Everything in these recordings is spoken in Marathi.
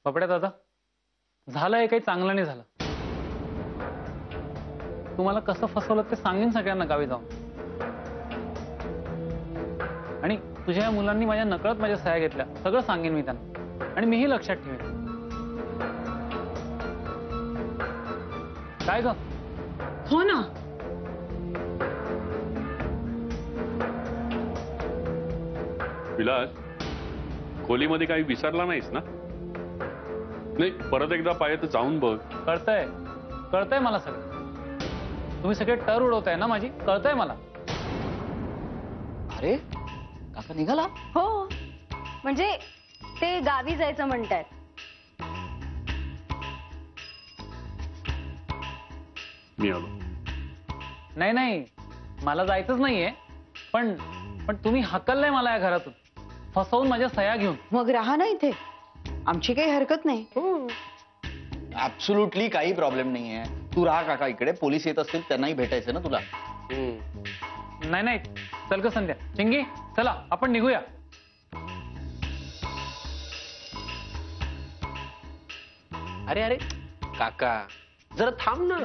बापड्या दादा, झालं हे काही चांगलं नाही झालं. तुम्हाला कसं फसवलं ते सांगेन सगळ्यांना गावी जाऊन. आणि तुझ्या या मुलांनी माझ्या नकळत माझ्या सह्या घेतल्या, सगळं सांगेन मी त्यांना. आणि मीही लक्षात ठेवेन. काय ग? हो ना. विलास, खोलीमध्ये काही विसरला नाहीस ना? नाही, परत एकदा पाहिजे तर जाऊन बघ. कळतंय, कळतंय मला सगळं. तुम्ही सगळे टर उडवताय ना माझी, कळतंय मला. अरे काका निघाला? हो, म्हणजे ते गावी जायचं म्हणतायत. मी आलो. नाही नाही, मला जायचंच नाहीये. पण पण तुम्ही हकललंय मला या घरातून, फसवून माझ्या सह्या घेऊन. मग राहा ना इथे, आमची काही हरकत नाही. ऍब्सोल्युटली काही प्रॉब्लेम नाहीये. तू राहा काका इकडे. पोलीस येत असतील, त्यांनाही भेटायचं ना तुला. नाही नाही, चल ग संध्या. चिंगी, चला आपण निघूया. अरे अरे काका, जरा थांब ना.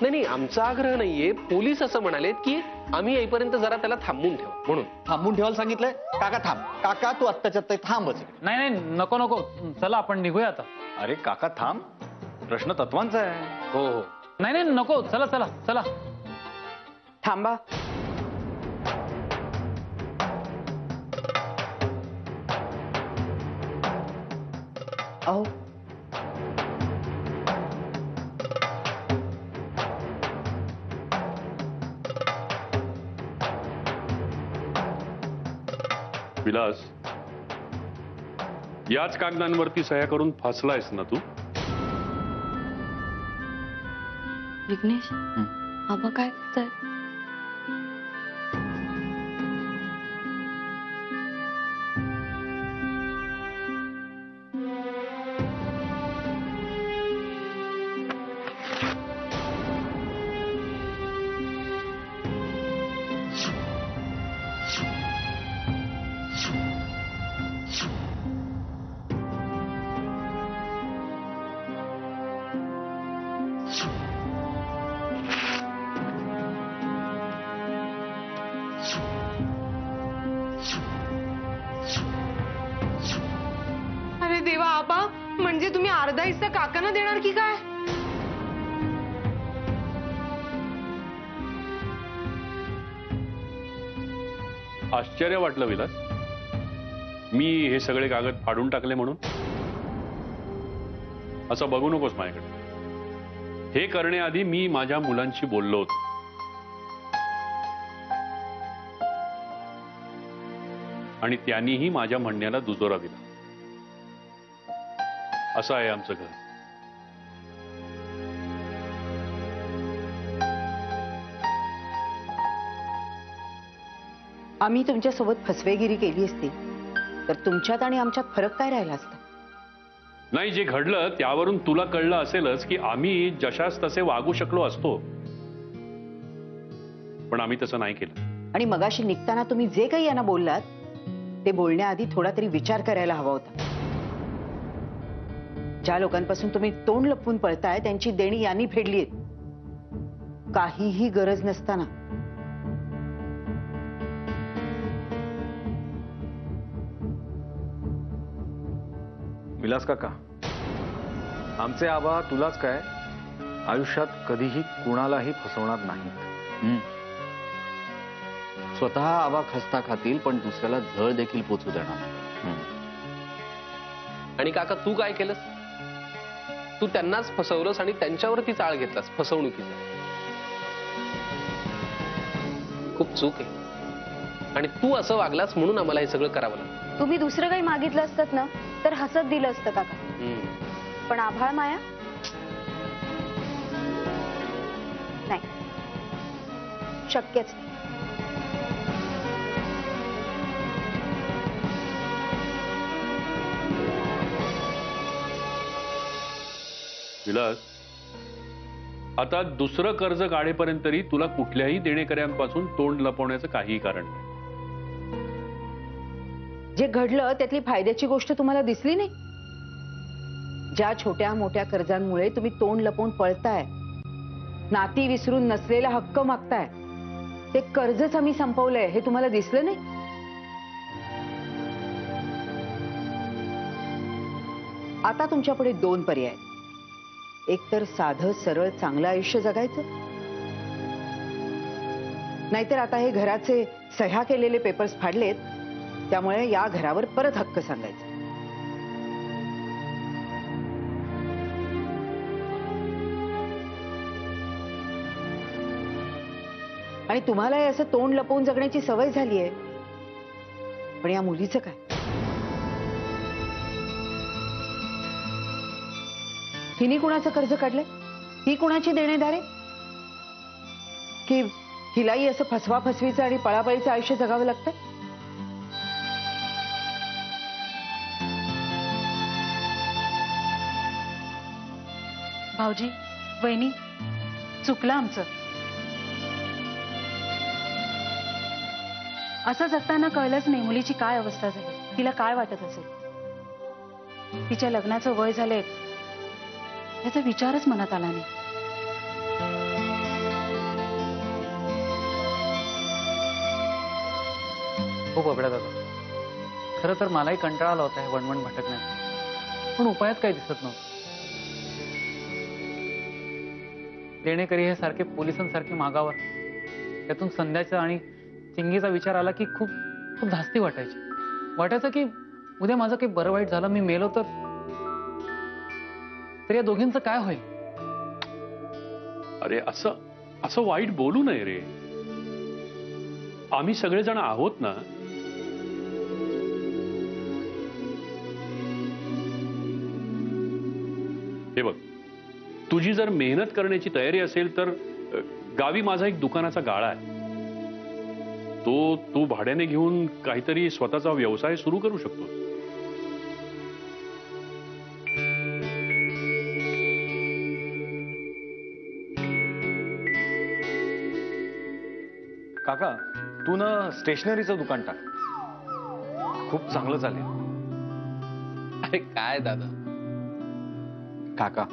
नाही नाही, आमचा आग्रह नाहीये. पोलीस असं म्हणालेत की आम्ही येईपर्यंत जरा त्याला थांबून ठेव म्हणून. थांबून ठेवायला सांगितलंय? काका थांब. काका तू आत्ताच्या आत्ता थांबच. नाही नाही, नको नको, चला आपण निघूया आता. अरे काका थांब, प्रश्न तत्वांचा आहे. हो हो. नाही नाही नको, चला चला चला. थांबा. अहो, विलास, याच कागदांवरती सह्या करून फसलायस ना तू? विघ्नेश, आबा काय करतायत? अरे देवा, आबा म्हणजे तुम्ही अर्धा हिस्सा काकांना देणार की काय? आश्चर्य वाटलं विलास, मी हे सगळे कागद फाडून टाकले म्हणून? असं बघू नकोस माझ्याकडे. हे करण्याआधी मी माझ्या मुलांशी बोललो होतो. आणि त्यांनीही माझ्या म्हणण्याला दुजोरा दिला. असं आहे आमचं घर. आम्ही तुमच्यासोबत फसवेगिरी केली असती तर तुमच्यात आणि आमच्यात फरक काय राहिला असता? नाही, जे घडलं त्यावरून तुला कळलं असेलच की आम्ही जशास तसे वागू शकलो असतो, पण आम्ही तसं नाही केलं. आणि मगाशी निघताना तुम्ही जे काही यांना बोललात ते बोलण्याआधी थोडा तरी विचार करायला हवा होता. ज्या लोकांपासून तुम्ही तोंड लपवून पळताय त्यांची देणी यांनी फेडलीत, काहीही गरज नसताना. विलास काका, आमचे आबा तुलाच काय आयुष्यात कधीही कुणालाही फसवणार नाहीत. स्वतः आबा खस्ता खातील पण दुसऱ्याला झळ देखील पोचू देणार नाही. आणि काका, तू काय केलंस? तू त्यांनाच फसवलंस आणि त्यांच्यावरती चाळ घेतलास फसवणुकीचा. खूप चूक आहे. आणि तू असं वागलास म्हणून आम्हाला हे सगळं करावं लागलं. तुम्ही दुसरं काही मागितलं असतं ना तर हसत दिलं असतं काका. पण आभाळ माया नाही, शक्यच नाही. विलास, आता दुसरं कर्ज काढेपर्यंत तरी तुला कुठल्याही देणेकऱ्यांपासून तोंड लपवण्याचं काहीही कारण नाही. जे घडलं त्यातली फायद्याची गोष्ट तुम्हाला दिसली नाही? ज्या छोट्या मोठ्या कर्जांमुळे तुम्ही तोंड लपवून पळताय, नाती विसरून नसलेला हक्क मागताय, ते कर्जच आम्ही संपवलंय हे तुम्हाला दिसलं नाही? आता तुमच्या पुढे दोन पर्याय आहेत. एक तर साधं सरळ चांगलं आयुष्य जगायचं, नाहीतर आता हे घराचे सह्या केलेले पेपर्स फाडलेत, त्यामुळे या घरावर परत हक्क सांगायचा. आणि तुम्हाला असं तोंड लपवून जगण्याची सवय झाली आहे. पण या मुलीचं काय? हिने कुणाचं कर्ज काढलंय? ही कुणाची देणेदार आहे? की हिलाही असं फसवा फसवीचं आणि पळापळीचं आयुष्य जगावं लागतं? भाऊजी, वहिनी, चुकलं आमचं. असं जगताना कळलंच नाही मुलीची काय अवस्था झाली, तिला काय वाटत असेल. तिच्या लग्नाचं वय झालंय याचा विचारच मनात आला नाही. खूप अबड्या दादा. खरं तर मलाही कंटाळा आला होता हे वणवण भटकण्यात, पण उपायच काही दिसत नव्हतं. देणेकरी हे सारखे पोलिसांसारखे मागावर, त्यातून संध्याचा आणि चिंगीचा विचार आला की खूप खूप धास्ती वाटायची. वाटायचं की उद्या माझं काही बरं वाईट झालं, मी मेलो तर या दोघींचं काय होईल? अरे असं असं वाईट बोलू नये रे. आम्ही सगळेजण आहोत ना. हे बघ, तुझी जर मेहनत करण्याची तयारी असेल तर गावी माझा एक दुकानाचा गाळा आहे. तो तू भाड्याने घेऊन काहीतरी स्वतःचा व्यवसाय सुरू करू शकतो. काका, तू ना स्टेशनरीचं दुकान टाक, खूप चांगलं चालेल. अरे काय दादा, काका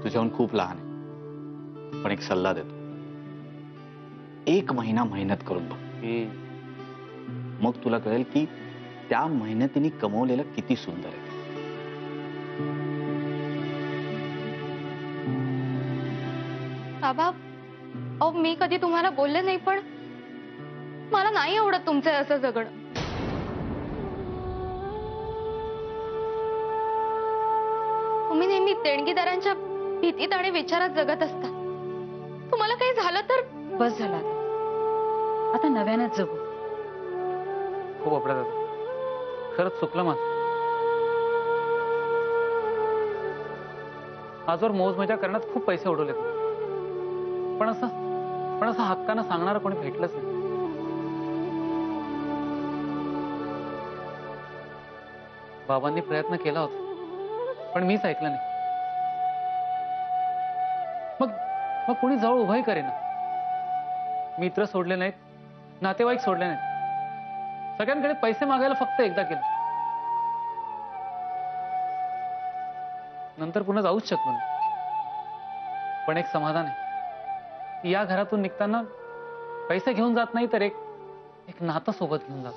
तुझ्याहून खूप लहान आहे, पण एक सल्ला देतो. 1 महिना मेहनत करून बघ. मग तुला कळेल की त्या मेहनतीने कमवलेलं किती सुंदर आहे. बाबा, अहो मी कधी तुम्हाला बोलले नाही, पण मला नाही आवडत तुमचं असं जगणं. तुम्ही नेहमी देणगीदारांच्या भीतीत आणि विचारात जगत असता. तुम्हाला काही झालं तर? बस झाला आता नव्यानेच जगू. खूप अबड्या दादा. खरंच चुकलं माझं. आजवर मौज मजा करण्यात खूप पैसे उडवले, पण असं हक्कानं सांगणारं कोणी भेटलंच नाही. बाबांनी प्रयत्न केला होता, पण मीच ऐकलं नाही. मग कोणी जवळ उभंही करेना. मित्र सोडले नाहीत, नातेवाईक सोडले नाहीत. सगळ्यांकडे पैसे मागायला फक्त एकदा केलं, नंतर पुन्हा जाऊच शकलो नाही. पण एक समाधान आहे, या घरातून निघताना पैसे घेऊन जात नाही तर एक नातं सोबत घेऊन जात.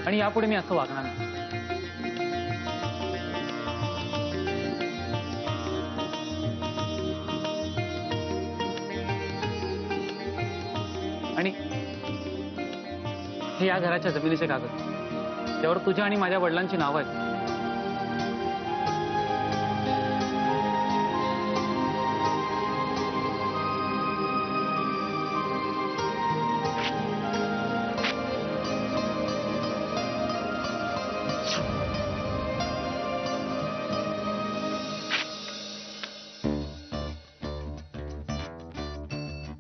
आणि यापुढे मी असं वागणार नाही. आणि हे या घराच्या जमिनीचे कागद, त्यावर तुझ्या आणि माझ्या वडिलांची नावं आहेत.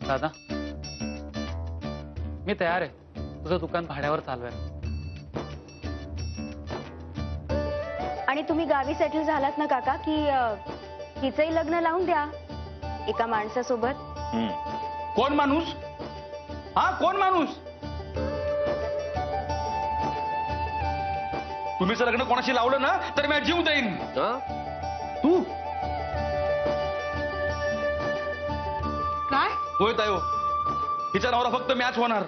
दादा, मी तयार आहे तुझं दुकान भाड्यावर चालवायला. आणि तुम्ही गावी सेटल झालात ना काका की हिचंही लग्न लावून द्या एका माणसासोबत. कोण माणूस? हा कोण माणूस? तुम्ही जर लग्न कोणाशी लावलं ना तर मी जीव देईन. हा? तू काय? होय तायो, हिचा नवरा फक्त मॅच होणार.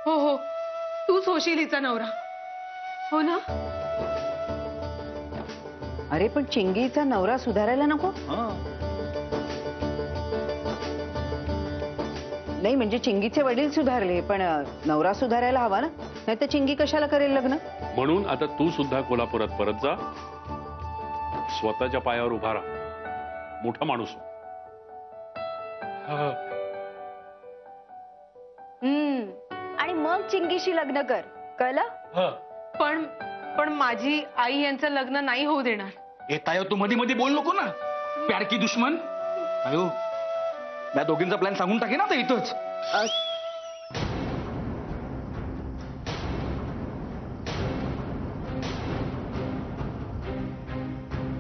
हो हो, तूच होशील हिचा नवरा. हो ना? अरे पण चिंगीचा नवरा सुधारायला नको? नाही म्हणजे चिंगीचे वडील सुधारले पण नवरा सुधारायला हवा ना, नाही तर चिंगी कशाला करेल लग्न? म्हणून आता तू सुद्धा कोल्हापुरात परत जा, स्वतःच्या पायावर उभा राहा, मोठा माणूस हो. आणि मग चिंगीशी लग्न कर, कळलं? पण माझी आई यांचं लग्न नाही होऊ देणार. ए तायो, तू मध्ये मध्ये बोल नको ना. प्यार की दुश्मन. तायो, त्या दोघींचा प्लॅन सांगून टाके ना आता इथंच.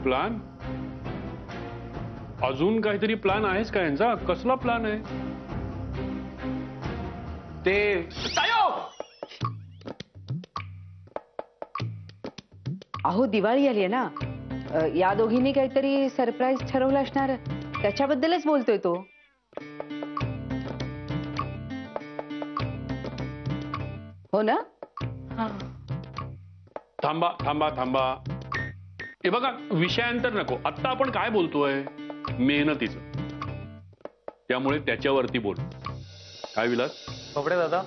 प्लान? अजून काहीतरी प्लान आहेस का यांचा? कसला प्लान आहे? ते तायो, अहो दिवाळी आली आहे ना, या दोघींनी काहीतरी सरप्राईज ठरवलं असणार, त्याच्याबद्दलच बोलतोय तो. हो ना? थांबा थांबा थांबा, हे बघा विषयांतर नको. आत्ता आपण काय बोलतोय? मेहनतीचं. त्यामुळे त्याच्यावरती बोल. काय विलास? बापडे दादा,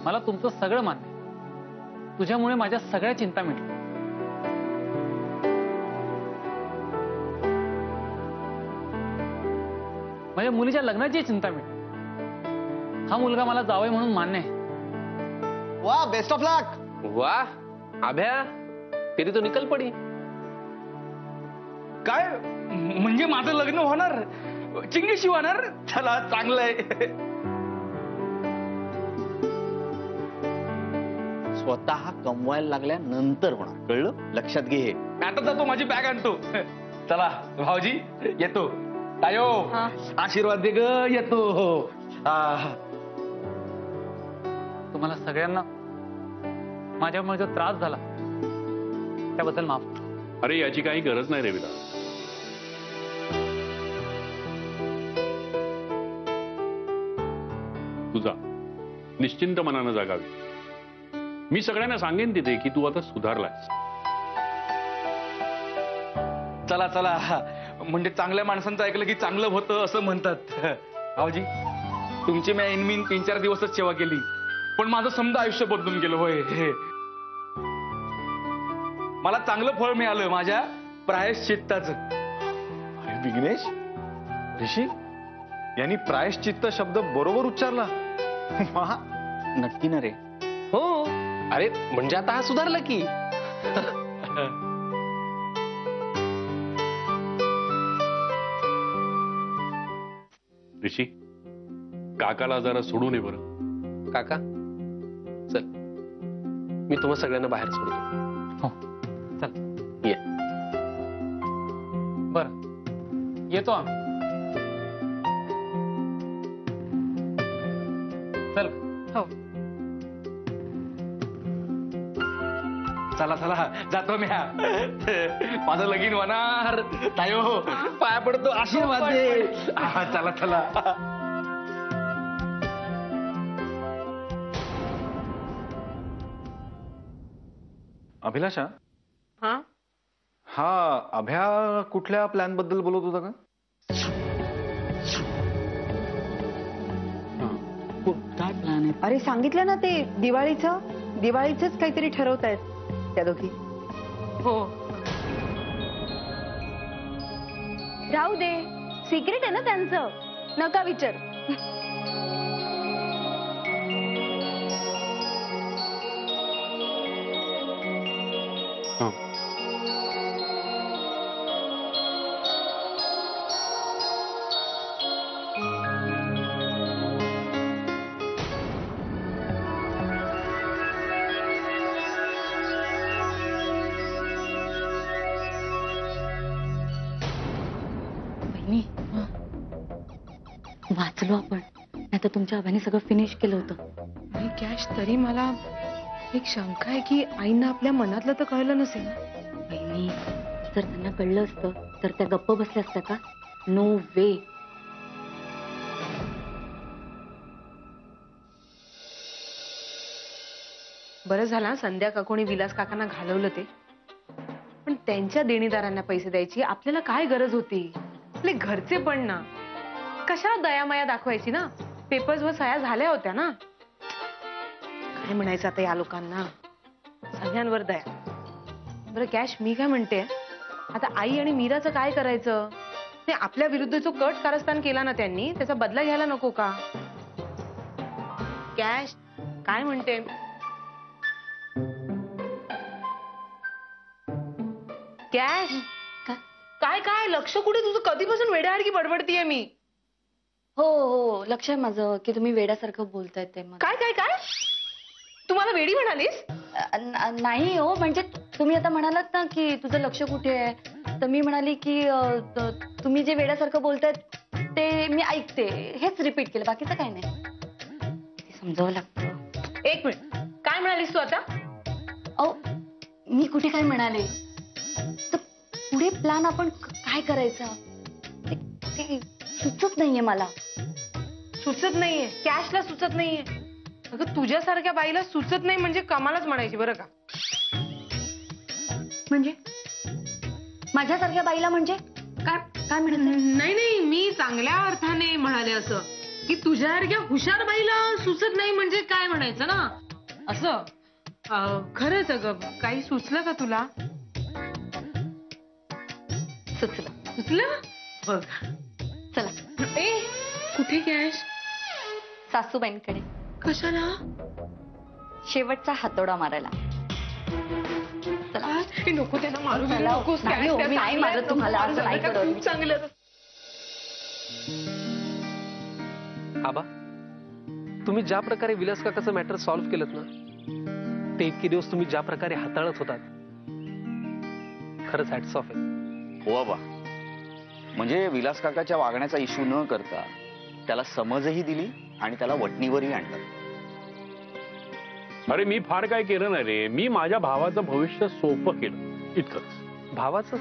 मला तुमचं सगळं मान्य आहे. तुझ्यामुळे माझ्या सगळ्या चिंता मिटल्या. माझ्या मुलीच्या लग्नाची चिंता मिटली. हा मुलगा मला जावई म्हणून मान्य आहे. वा, बेस्ट ऑफ लक. वाह आभ्या, तेरी तो निकल पडी. काय म्हणजे माझं लग्न होणार? चिंगीशी होणार? चला चांगलंय. स्वतः कमवायला लागल्यानंतर होणार, कळलं? लक्षात घे. आता जातो, माझी बॅग आणतो. चला भाऊजी, येतो. तायो, आशीर्वाद दे ग. येतो. तुम्हाला सगळ्यांना माझ्यामुळे जो त्रास झाला त्याबद्दल माफ. अरे याची काही गरज नाही रे विलास. तुझा निश्चिंत मनानं जागावी. मी सगळ्यांना सांगेन तिथे की तू आता सुधारलायस. चला चला, म्हणजे चांगल्या माणसांचं ऐकलं की चांगलं होतं असं म्हणतात. भाऊजी, तुमची मी इनमीन 3-4 दिवसच सेवा केली, पण माझं समजा आयुष्य बदलून गेलं. होय, मला चांगलं फळ मिळालं माझ्या प्रायश्चित्ताचं. अरे विघ्नेश, ऋषी यांनी प्रायश्चित्त शब्द बरोबर उच्चारला. नक्की ना रे? हो. अरे म्हणजे आता हा सुधारला की. ऋषी, काकाला जरा सोडू नये बरं. काका चल, मी तुम्हा सगळ्यांना बाहेर सोडतो. हो चल. ये. बरं, येतो आम्ही. चल. हो. चला चला, जातो मी. माझं लगीन होणार. तायो, पाया पडतो, आशीर्वाद दे. चला चला. अभिलाषा, हा अभ्या कुठल्या प्लॅन बद्दल बोलत होता का? काय प्लॅन आहे? अरे सांगितलं ना ते दिवाळीचंच काहीतरी ठरवतायत त्या दोघी. हो. राहू दे, सिक्रेट आहे ना त्यांचं, नका विचार. वहिनी वाचलो आपण, नाही तर तुमच्या आबाने सगळं फिनिश केलं होतं. आणि कॅश, तरी मला एक शंका आहे की आईंना आपल्या मनातलं तर कळलं नसेल ना. वहिनी जर त्यांना कळलं असतं तर त्या गप्प बसल्या असत्या का? नो वे. बरं झालं संध्या काकोणी विलास काकांना घालवलं ते. पण त्यांच्या देणीदारांना पैसे द्यायची आपल्याला काय गरज होती? आपले घरचे पण ना, कशाला दयामाया दाखवायची ना. पेपर्सवर सह्या झाल्या होत्या ना. काय म्हणायचं आता या लोकांना, सगळ्यांवर दया. बरं कॅश, मी काय म्हणते, आता आई आणि मीराचं काय करायचं? ते आपल्या विरुद्ध जो कट कारस्थान केला ना त्यांनी, त्याचा बदला घ्यायला नको का? कॅश काय म्हणते? कॅश, काय काय लक्ष कुठे तुझं? कधीपासून वेड्यासारखी बडबडतीये मी. हो हो, लक्ष आहे माझं की तुम्ही वेड्यासारखं बोलताय ते. काय काय काय तुम्हाला वेडी म्हणालीस? नाही हो, म्हणजे तुम्ही आता म्हणालात ना की तुझं लक्ष कुठे आहे, तर मी म्हणाली की तुम्ही जे वेड्यासारखं बोलतायत ते मी ऐकते, हेच रिपीट केलं, बाकीचं काय नाही. ते समजावं लागतं. एक मिनिट, काय म्हणालीस तू आता? अहो मी कुठे काय म्हणाले, तर पुढे प्लॅन आपण काय करायचा ते सुचत नाहीये मला. सुचत नाहीये? कॅशला सुचत नाहीये? अगं तुझ्यासारख्या बाईला सुचत नाही म्हणजे कमालच म्हणायची बरं का. म्हणजे माझ्यासारख्या बाईला म्हणजे काय काय म्हणत? नाही नाही, मी चांगल्या अर्थाने म्हणाले असं की तुझ्यासारख्या हुशार बाईला सुचत नाही म्हणजे काय म्हणायचं ना असं. खरंच अगं, काही सुचलं का तुला? सुचलं बघ. चला. ए कुठे कॅश? सासूबाईंकडे. कशाला? शेवटचा हातोडा मारायला. चला. नको त्यांना मारू चला. नाही हो, मी नाही मारत तुम्हाला, असं नाही करत. खूप चांगलं. आबा, तुम्ही ज्या प्रकारे विलास काकाचं मॅटर सॉल्व्ह केलं ना, ते इतके दिवस तुम्ही ज्या प्रकारे हाताळत होतात, खरंच हॅट्स ऑफ आहे. हो बाबा, म्हणजे विलास काकाच्या वागण्याचा इश्यू न करता त्याला समजही दिली आणि त्याला वटणीवरही आणलं. अरे मी फार काय केलं नाही रे, मी माझ्या भावाचं भविष्य सोपं केलं, इतकंच. भावाचं?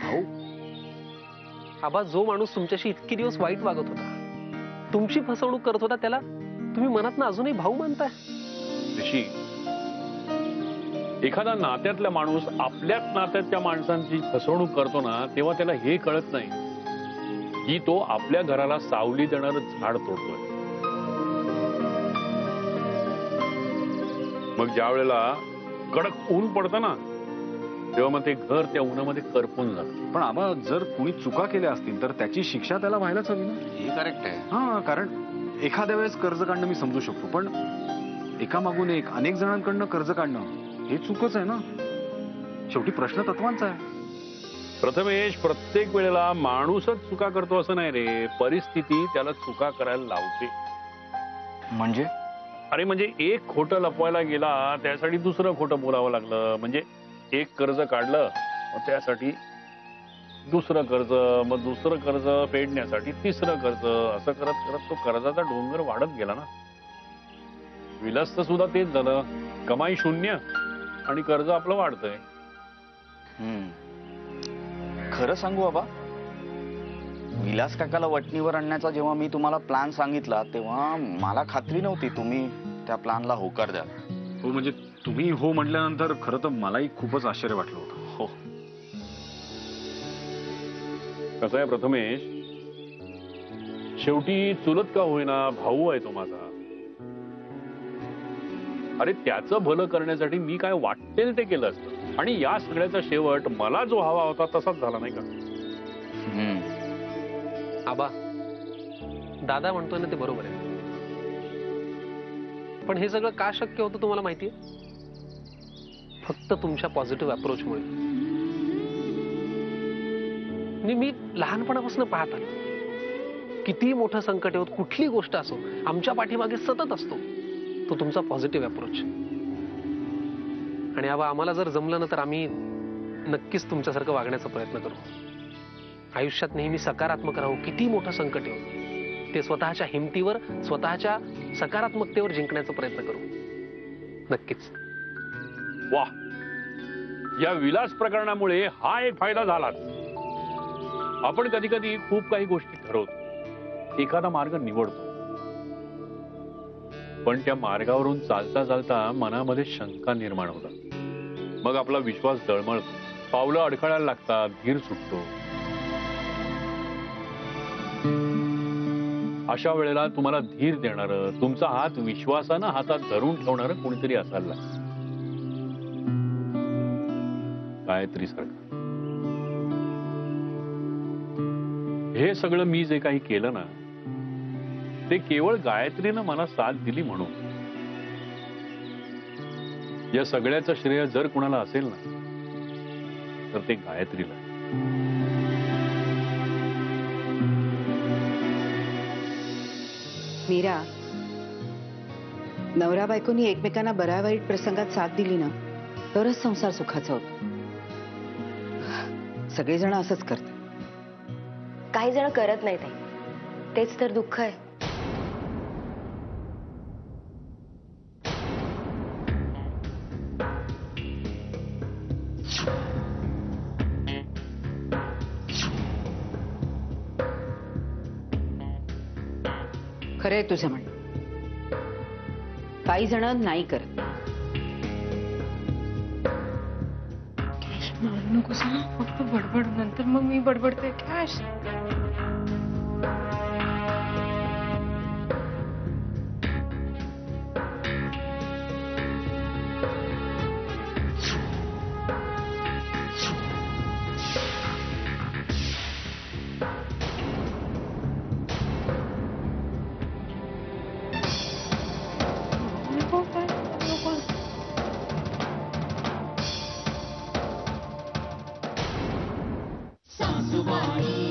हो आबा, जो माणूस तुमच्याशी इतके दिवस वाईट वागत होता, तुमची फसवणूक करत होता, त्याला तुम्ही मनातनं अजूनही भाऊ मानताय. ऋषी, एखादा नात्यातला माणूस आपल्याच नात्यातल्या माणसांची फसवणूक करतो ना, तेव्हा त्याला हे कळत नाही की तो आपल्या घराला सावली देणारं झाड तोडतोय. मग ज्या वेळेला कडक ऊन पडतं ना, तेव्हा मग ते घर त्या उन्हामध्ये करपून जातं. पण आबा, जर कुणी चुका केल्या असतील तर त्याची शिक्षा त्याला व्हायलाच हवी ना. हे करेक्ट आहे. हा, कारण एखाद्या वेळेस कर्ज काढणं मी समजू शकतो, पण एकामागून एक अनेक जणांकडनं कर्ज काढणं हे चुकच आहे ना. शेवटी प्रश्न तत्वांचा आहे. प्रथमेश, प्रत्येक वेळेला माणूसच चुका करतो असं नाही रे, परिस्थिती त्याला चुका करायला लावते. म्हणजे? अरे म्हणजे एक खोटं लपवायला गेला, त्यासाठी दुसरं खोटं बोलावं लागलं. म्हणजे एक कर्ज काढलं, मग त्यासाठी दुसरं कर्ज, मग दुसरं कर्ज फेडण्यासाठी तिसरं कर्ज, असं करत करत तो कर्जाचा डोंगर वाढत गेला ना. विलासचं सुद्धा तेच झालं, कमाई शून्य आणि कर्ज आपलं वाढतंय. खरं सांगू बाबा, विलास काकाला वटणीवर आणण्याचा जेव्हा मी तुम्हाला प्लॅन सांगितला, तेव्हा मला खात्री नव्हती तुम्ही त्या प्लॅनला होकार द्याल. हो, म्हणजे तुम्ही हो म्हटल्यानंतर खरं तर मलाही खूपच आश्चर्य वाटलं होतं. हो. कसं आहे प्रथमेश, शेवटी चुलत का होईना भाऊ आहे तो माझा. अरे त्याचं भलं करण्यासाठी मी काय वाटेल ते केलं असतं, आणि या सगळ्याचा शेवट मला जो हवा होता तसाच झाला नाही का. आबा, दादा म्हणतोय ना ते बरोबर आहे, पण हे सगळं का शक्य होतं तुम्हाला माहितीये? फक्त तुमच्या पॉझिटिव्ह अप्रोचमुळे. मी लहानपणापासून पाहत आलो, किती मोठं संकट होत, कुठली गोष्ट असो, आमच्या पाठीमागे सतत असतो तो तुमचा पॉझिटिव्ह अप्रोच. आणि आबा, आम्हाला जर जमलं ना तर आम्ही नक्कीच तुमच्यासारखं वागण्याचा प्रयत्न करू. आयुष्यात नेहमी सकारात्मक राहू. किती मोठं संकट येऊ, ते स्वतःच्या हिमतीवर, स्वतःच्या सकारात्मकतेवर जिंकण्याचा प्रयत्न करू. नक्कीच. वा, या विलास प्रकरणामुळे हा एक फायदा झालाच. आपण कधी कधी खूप काही गोष्टी ठरवतो, एखादा मार्ग निवडतो, पण त्या मार्गावरून चालता चालता मनामध्ये शंका निर्माण होतात. मग आपला विश्वास डळमळतो, पावलं अडखळायला लागतात, धीर सुटतो. अशा वेळेला तुम्हाला धीर देणारं, तुमचा हात विश्वासानं हातात धरून ठेवणारं कोणीतरी असायला लागतं. गायत्री सारखं. हे सगळं मी जे काही केलं ना, ते केवळ गायत्रीनं मला साथ दिली म्हणून. या सगळ्याचं श्रेय जर कुणाला असेल ना, तर ते गायत्रीला. मीरा, नवरा बायकोनी एकमेकांना बऱ्या वाईट प्रसंगात साथ दिली ना, तरच संसार सुखाचा होतो. सगळेजण असंच करतात. काही जण करत नाही ताई, तेच तर दुःख आहे. खरंय तुझं म्हणणं. काही जण नाही करत. नको सांग, फक्त बडबड. नंतर मग मी बडबडते. कॅश सासूबाई